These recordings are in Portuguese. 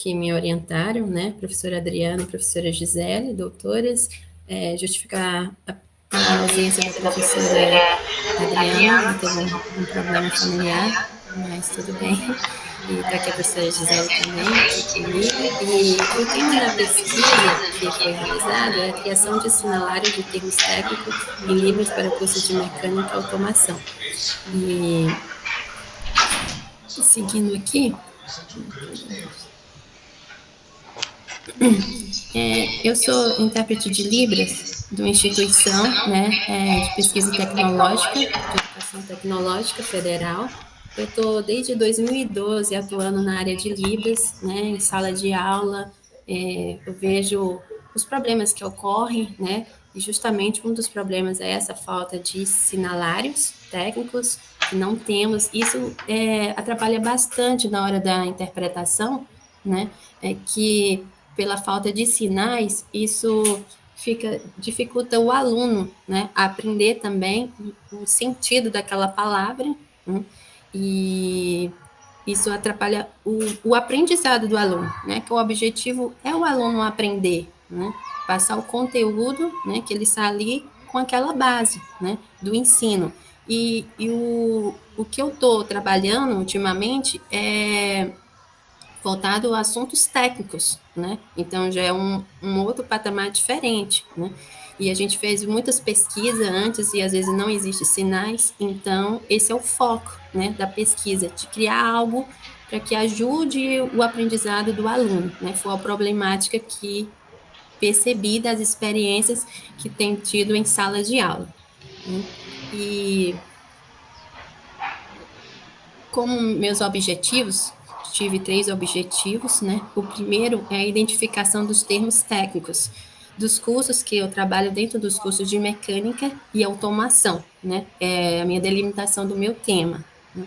que me orientaram, né, professora Adriana e professora Gisele, doutoras, justificar a ausência da professora Adriana, ela teve um problema familiar, mas tudo bem. E está aqui a professora Gisele também, aqui comigo. E o tema da pesquisa que foi realizado é a criação de assinalário de termos técnicos em Libras para o curso de Mecânica e Automação. E seguindo aqui, eu sou intérprete de Libras de uma instituição, né, de pesquisa tecnológica, de educação tecnológica federal. Eu estou desde 2012 atuando na área de Libras, né, em sala de aula. Eu vejo os problemas que ocorrem, né, e justamente um dos problemas é essa falta de sinalários técnicos que não temos. Isso atrapalha bastante na hora da interpretação, né, que pela falta de sinais, isso dificulta o aluno, né, a aprender também o sentido daquela palavra, né, e isso atrapalha o aprendizado do aluno, né, que o objetivo é o aluno aprender, né, passar o conteúdo, né, que ele está ali com aquela base, né, do ensino. E o que eu estou trabalhando ultimamente é voltado a assuntos técnicos, né? Então já é um outro patamar diferente, né? E a gente fez muitas pesquisas antes e às vezes não existem sinais, então esse é o foco, né, da pesquisa, de criar algo para que ajude o aprendizado do aluno, né? Foi a problemática que percebi das experiências que tenho tido em salas de aula, né? E como meus objetivos, tive 3 objetivos, né? O primeiro é a identificação dos termos técnicos dos cursos que eu trabalho dentro dos cursos de mecânica e automação, né? É a minha delimitação do meu tema, né?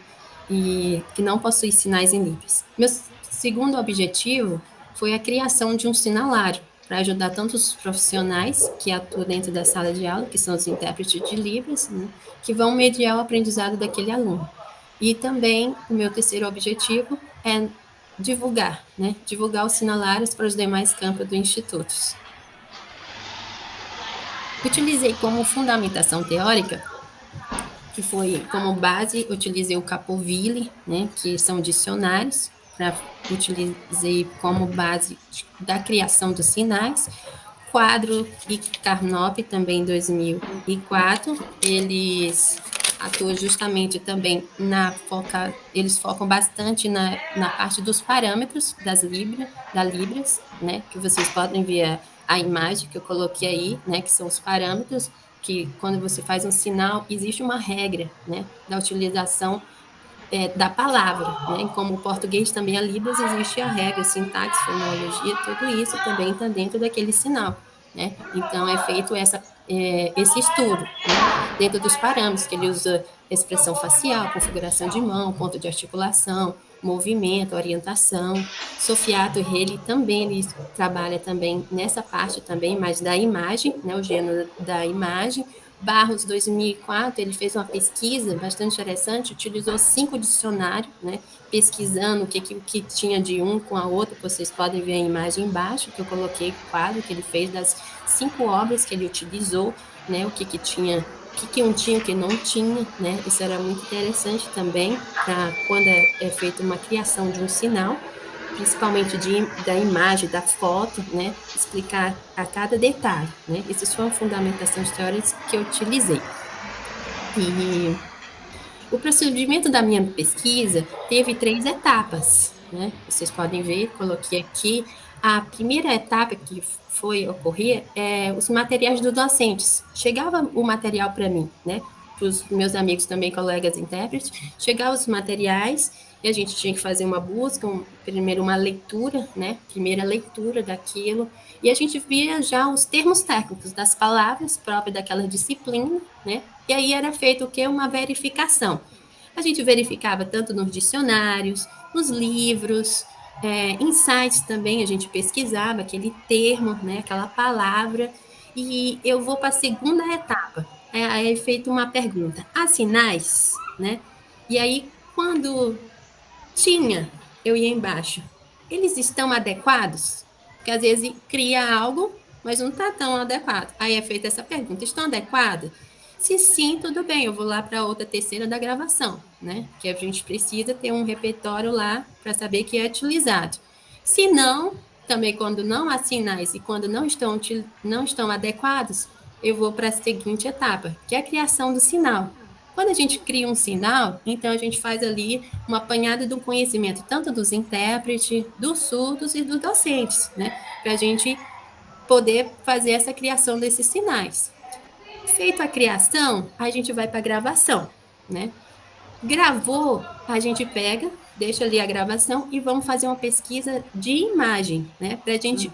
E que não possui sinais em Libras. Meu segundo objetivo foi a criação de um sinalário para ajudar tanto os profissionais que atuam dentro da sala de aula, que são os intérpretes de Libras, né? Que vão mediar o aprendizado daquele aluno. E também o meu terceiro objetivo é divulgar, né? Divulgar os sinalários para os demais campos do Instituto. Utilizei como fundamentação teórica, que foi como base, utilizei o Capoville, né? Que são dicionários, utilizei como base da criação dos sinais, Quadro e Carnop, também em 2004, eles atuam justamente também eles focam bastante na parte dos parâmetros da Libras, né, que vocês podem ver a imagem que eu coloquei aí, né, que são os parâmetros, que quando você faz um sinal, existe uma regra, né, da utilização da palavra, né? Como o português também é Libras, existe a regra, sintaxe, fonologia, tudo isso também está dentro daquele sinal, né? Então é feito esse estudo, né? Dentro dos parâmetros que ele usa expressão facial, configuração de mão, ponto de articulação, movimento, orientação. Sofiato Reli também ele trabalha também nessa parte também, mais da imagem, né? O gênero da imagem. Barros, 2004, ele fez uma pesquisa bastante interessante, utilizou 5 dicionários, né, pesquisando o que tinha de um com a outra. Vocês podem ver a imagem embaixo, que eu coloquei o quadro que ele fez das 5 obras que ele utilizou, né, o que tinha, o que um tinha, o que não tinha, né, isso era muito interessante também, para quando é feita uma criação de um sinal, principalmente da imagem, da foto, né, explicar a cada detalhe, né, essas foram fundamentações teóricas que eu utilizei. E o procedimento da minha pesquisa teve 3 etapas, né, vocês podem ver, coloquei aqui, a primeira etapa que foi ocorrer os materiais dos docentes, chegava o material para mim, né, para os meus amigos também, colegas intérpretes, chegavam os materiais e a gente tinha que fazer uma busca, primeiro uma leitura, né? Primeira leitura daquilo, e a gente via já os termos técnicos das palavras próprias daquela disciplina, né? E aí era feito o quê? Uma verificação. A gente verificava tanto nos dicionários, nos livros, em sites também a gente pesquisava aquele termo, né? Aquela palavra, e eu vou para a segunda etapa. Aí é feita uma pergunta: há sinais, né? E aí, quando tinha, eu ia embaixo. eles estão adequados? Porque às vezes cria algo, mas não está tão adequado. Aí é feita essa pergunta: estão adequados? Se sim, tudo bem, eu vou lá para a outra terceira da gravação, né? Que a gente precisa ter um repertório lá para saber que é utilizado. Se não, também quando não há sinais e quando não estão adequados, eu vou para a seguinte etapa, que é a criação do sinal. Quando a gente cria um sinal, então a gente faz ali uma apanhada do conhecimento, tanto dos intérpretes, dos surdos e dos docentes, né? Para a gente poder fazer essa criação desses sinais. Feita a criação, a gente vai para a gravação, né? Gravou, a gente pega, deixa ali a gravação e vamos fazer uma pesquisa de imagem, né? Para a gente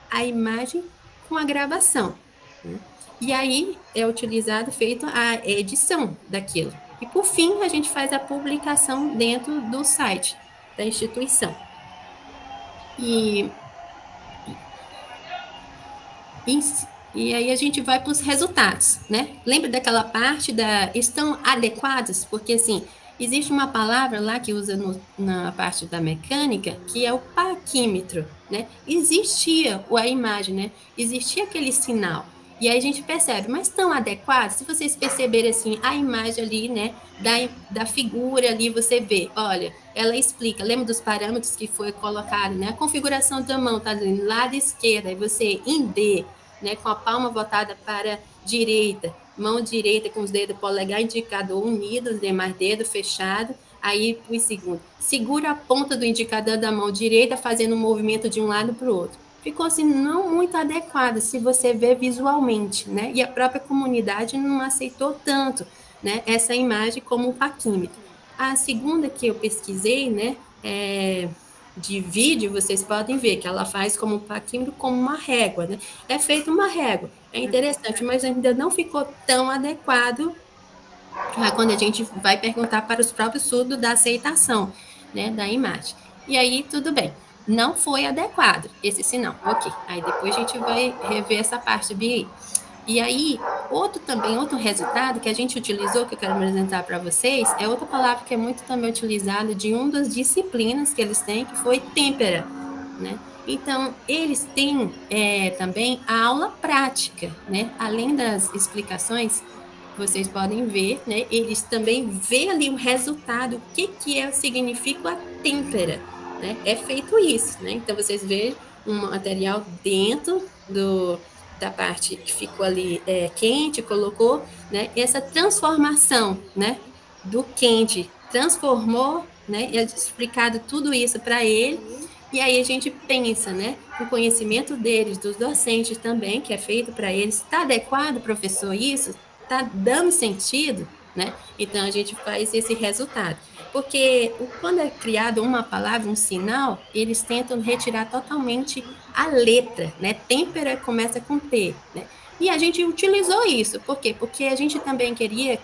a imagem com a gravação. Né? E aí é utilizado, feito a edição daquilo. E por fim, a gente faz a publicação dentro do site da instituição. E, e, e aí a gente vai para os resultados, né? Lembra daquela parte da estão adequados? Porque assim, existe uma palavra lá que usa na parte da mecânica, que é o paquímetro, né? Existia a imagem, né? Existia aquele sinal. E aí a gente percebe, mas estão adequados? Se vocês perceberem assim, a imagem ali, né, da figura ali, você vê, olha, ela explica, lembra dos parâmetros que foi colocado, né? A configuração da mão está do lado esquerdo, aí você em D, né, com a palma voltada para a direita, mão direita com os dedos polegar e indicador unidos, os demais dedos fechados, aí o segundo. Segura a ponta do indicador da mão direita, fazendo um movimento de um lado para o outro. Ficou assim, não muito adequado, se você vê visualmente, né? E a própria comunidade não aceitou tanto, né, essa imagem como um paquímetro. A segunda que eu pesquisei, né, de vídeo, vocês podem ver que ela faz como um paquímetro, como uma régua, né? É feito uma régua. É interessante, mas ainda não ficou tão adequado quando a gente vai perguntar para os próprios surdos da aceitação, né, da imagem. E aí, tudo bem. Não foi adequado esse sinal. Ok. Aí depois a gente vai rever essa parte, Bia. E aí, outro resultado que a gente utilizou, que eu quero apresentar para vocês, é outra palavra que é muito também utilizada de uma das disciplinas que eles têm, que foi têmpera, né? Então, eles têm também a aula prática, né? Além das explicações, vocês podem ver, né? Eles também veem ali o resultado, o que significa a têmpera, né? É feito isso, né? Então, vocês veem um material dentro da parte que ficou ali quente, colocou, né? Essa transformação, né? Do quente transformou, né? É explicado tudo isso para ele. E aí a gente pensa, né? O conhecimento deles, dos docentes também, que é feito para eles, está adequado, professor, isso? Está dando sentido, né? Então a gente faz esse resultado. Porque quando é criado uma palavra, um sinal, eles tentam retirar totalmente a letra, né? Têmpera começa com T, né? E a gente utilizou isso. Por quê? Porque a gente também queria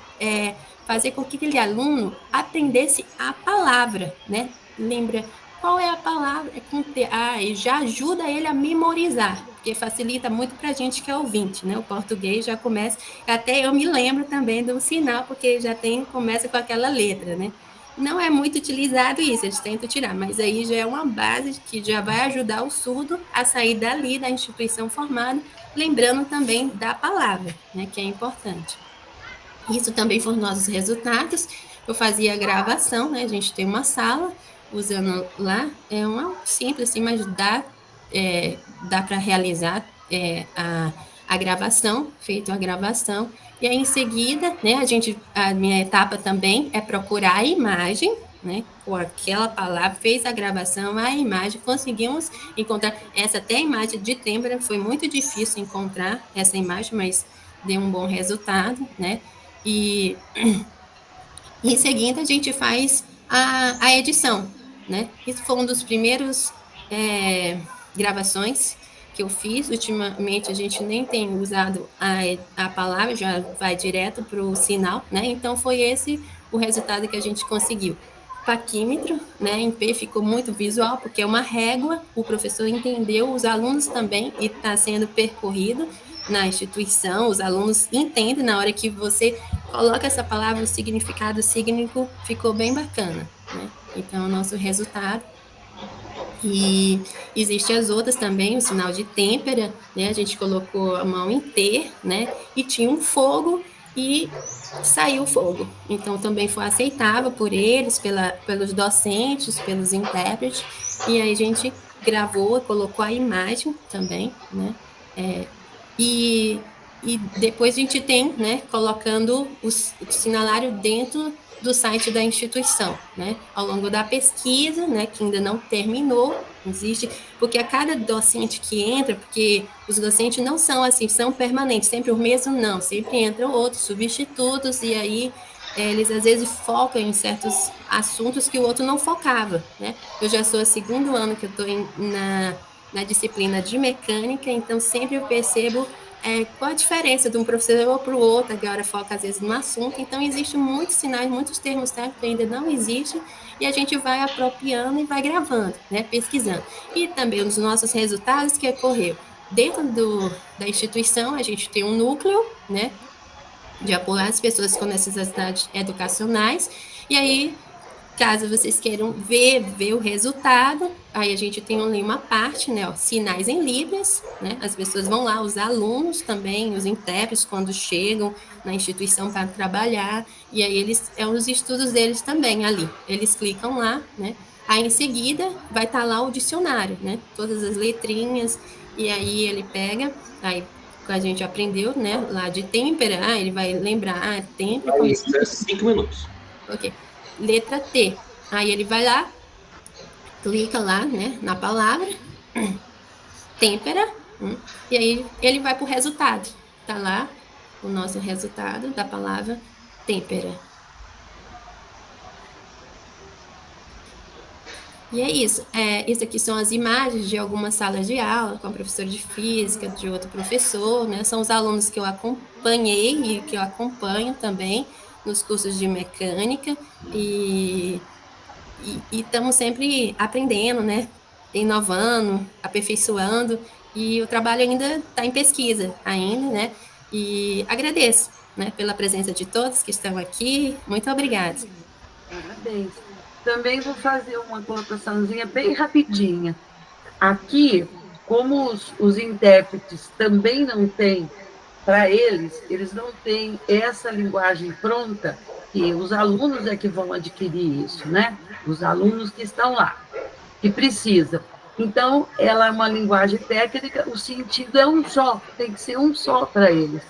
fazer com que aquele aluno aprendesse a palavra, né? Lembra qual é a palavra? É com T. E já ajuda ele a memorizar, porque facilita muito para a gente que é ouvinte, né? O português já começa, até eu me lembro também do sinal, porque já começa com aquela letra, né? Não é muito utilizado isso, eles tentam tirar, mas aí já é uma base que já vai ajudar o surdo a sair dali da instituição formada, lembrando também da palavra, né, que é importante. Isso também foram nossos resultados. Eu fazia a gravação, né? A gente tem uma sala usando lá, é uma simples assim, mas dá para realizar a gravação, feito a gravação. E aí, em seguida, né, a minha etapa também é procurar a imagem, né, com aquela palavra, fez a gravação, a imagem, conseguimos encontrar, essa até a imagem de têmpera, foi muito difícil encontrar essa imagem, mas deu um bom resultado, né, e em seguida a gente faz a edição, né, isso foi um dos primeiros gravações que eu fiz. Ultimamente a gente nem tem usado a palavra, já vai direto para o sinal, né? Então foi esse o resultado que a gente conseguiu. Paquímetro, né? Em P ficou muito visual, porque é uma régua, o professor entendeu, os alunos também, e está sendo percorrido na instituição, os alunos entendem na hora que você coloca essa palavra, o significado ficou bem bacana, né? Então, o nosso resultado E existe as outras também, o sinal de têmpera, né? A gente colocou a mão em T, né? E tinha um fogo e saiu fogo. Então também foi aceitável por eles, pelos docentes, pelos intérpretes. E aí a gente gravou, colocou a imagem também, né? É, e, e depois a gente tem, né, colocando o sinalário dentro do site da instituição, né? Ao longo da pesquisa, né, que ainda não terminou, existe, porque a cada docente que entra, porque os docentes não são assim, são permanentes, sempre o mesmo não, sempre entram outros substitutos e aí eles às vezes focam em certos assuntos que o outro não focava, né? Eu já sou o segundo ano que eu estou na disciplina de mecânica, então sempre eu percebo qual a diferença de um professor para o outro, agora foca às vezes no assunto, então existem muitos sinais, muitos termos técnicos que ainda não existem, e a gente vai apropriando e vai gravando, né, pesquisando. E também os nossos resultados que ocorreu. Dentro da instituição, a gente tem um núcleo, né, de apoiar as pessoas com necessidades educacionais, e aí caso vocês queiram ver o resultado, aí a gente tem ali uma parte, né, ó, sinais em Libras, né, as pessoas vão lá, os alunos também, os intérpretes, quando chegam na instituição para trabalhar, e aí os estudos deles também ali, eles clicam lá, né, aí em seguida vai estar lá o dicionário, né, todas as letrinhas, e aí ele pega, aí a gente aprendeu, né, lá de têmpera, ele vai lembrar, têmpera, como... Isso 5 minutos. Ok. Letra T. Aí ele vai lá, clica lá, né, na palavra, têmpera, e aí ele vai para o resultado. Tá lá o nosso resultado da palavra têmpera. E é isso. Isso aqui são as imagens de algumas salas de aula, com a professora de física, de outro professor, né? São os alunos que eu acompanhei e que eu acompanho também nos cursos de mecânica. E estamos sempre aprendendo, né? Inovando, aperfeiçoando, e o trabalho ainda está em pesquisa, ainda, né? E agradeço, né, pela presença de todos que estão aqui. Muito obrigada. Parabéns. Também vou fazer uma colocaçãozinha bem rapidinha. Aqui, como os intérpretes também não têm, para eles não têm essa linguagem pronta, e os alunos é que vão adquirir isso, né? Os alunos que estão lá, que precisam. Então, ela é uma linguagem técnica, o sentido é um só, tem que ser um só para eles.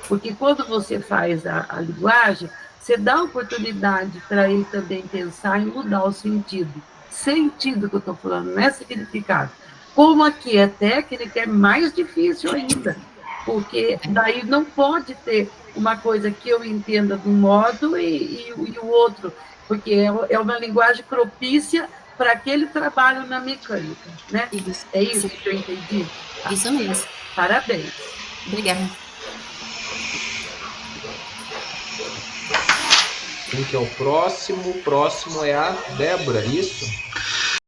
Porque quando você faz a linguagem, você dá oportunidade para ele também pensar em mudar o sentido. Sentido que eu estou falando, não é significado. Como aqui é técnica, é mais difícil ainda, porque daí não pode ter uma coisa que eu entenda de um modo e o outro, porque é uma linguagem propícia para aquele trabalho na mecânica, né? Isso, é isso que eu entendi? Tá. Isso mesmo. Parabéns. Obrigada. Quem que é o próximo? O próximo é a Débora, isso?